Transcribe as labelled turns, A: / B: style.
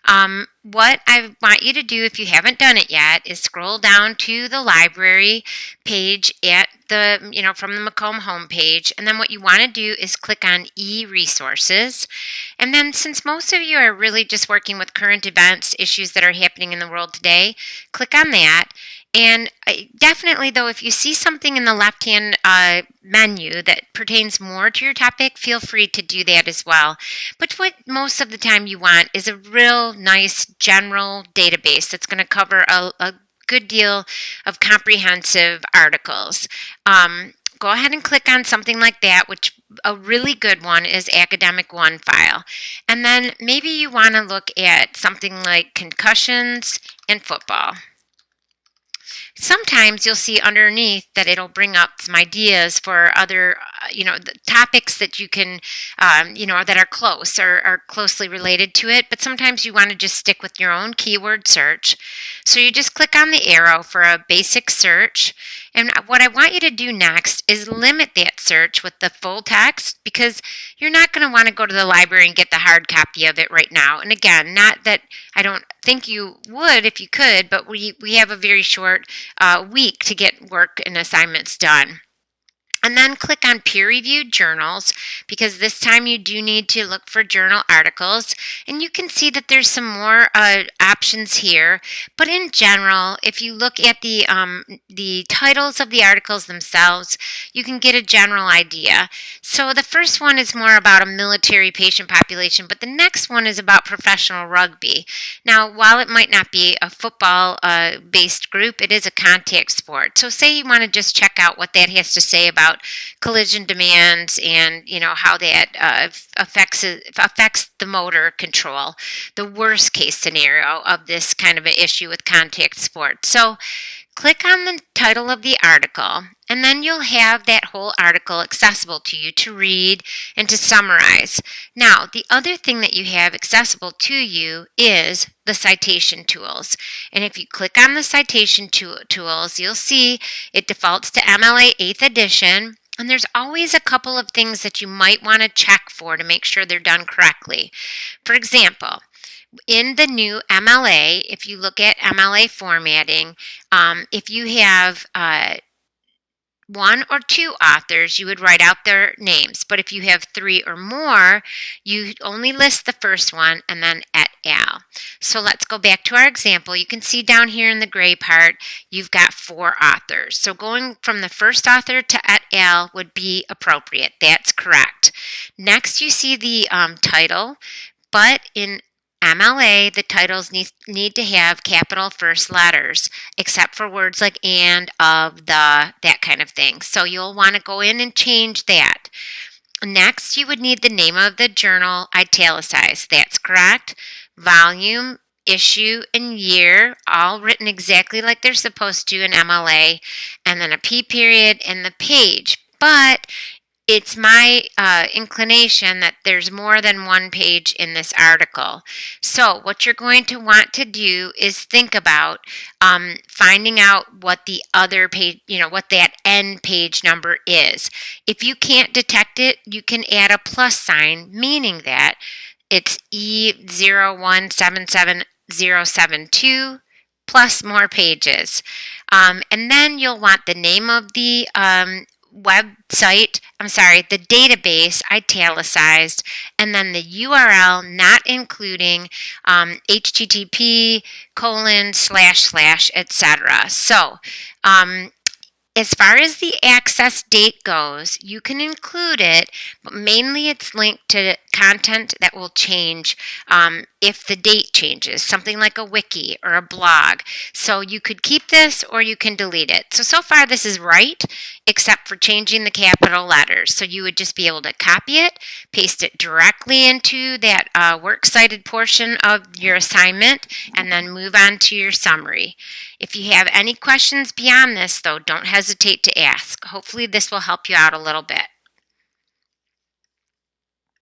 A: What I want you to do, if you haven't done it yet, is scroll down to the library page at the, from the Macomb homepage. And then what you want to do is click on e-resources. And then since most of you are really just working with current events, issues that are happening in the world today, click on that. And definitely, though, if you see something in the left-hand menu that pertains more to your topic, feel free to do that as well. But what most of the time you want is a real nice general database that's going to cover a good deal of comprehensive articles. Go ahead and click on something like that, which a really good one is Academic One file. And then maybe you want to look at something like concussions and football. Sometimes you'll see underneath that it'll bring up some ideas for other, the topics that you can, that are close or are closely related to it. But sometimes you want to just stick with your own keyword search. So you just click on the arrow for a basic search. And what I want you to do next is limit that search with the full text, because you're not going to want to go to the library and get the hard copy of it right now. And again, not that I don't think you would if you could, but we have a very short week to get work and assignments done. And then click on peer-reviewed journals, because this time you do need to look for journal articles. And you can see that there's some more options here. But in general, if you look at the titles of the articles themselves, you can get a general idea. So the first one is more about a military patient population, but the next one is about professional rugby. Now, while it might not be a football-based group, it is a contact sport. So say you want to just check out what that has to say about collision demands and how that affects the motor control, the worst case scenario of this kind of an issue with contact sports. So click on the title of the article, and then you'll have that whole article accessible to you to read and to summarize. Now, the other thing that you have accessible to you is the citation tools. And if you click on the citation tools, you'll see it defaults to MLA 8th edition. And there's always a couple of things that you might want to check for to make sure they're done correctly. For example, in the new MLA, if you look at MLA formatting, if you have one or two authors, you would write out their names. But if you have three or more, you only list the first one and then et al. So let's go back to our example. You can see down here in the gray part, you've got 4 authors. So going from the first author to et al. Would be appropriate. That's correct. Next, you see the title, but in MLA, the titles need to have capital first letters, except for words like and, of, the, that kind of thing. So you'll want to go in and change that. Next, you would need the name of the journal italicized. That's correct. Volume, issue, and year, all written exactly like they're supposed to in MLA, and then a P period and the page. But it's my inclination that there's more than one page in this article. So what you're going to want to do is think about finding out what the other page, what that end page number is. If you can't detect it, you can add a plus sign, meaning that it's E0177072 plus more pages. And then you'll want the name of the the database italicized, and then the URL not including http:// etc. So as far as the access date goes, you can include it, but mainly it's linked to content that will change if the date changes, something like a wiki or a blog. So you could keep this or you can delete it. So far this is right, except for changing the capital letters. So you would just be able to copy it, paste it directly into that works cited portion of your assignment, and then move on to your summary. If you have any questions beyond this, though, don't hesitate to ask. Hopefully this will help you out a little bit.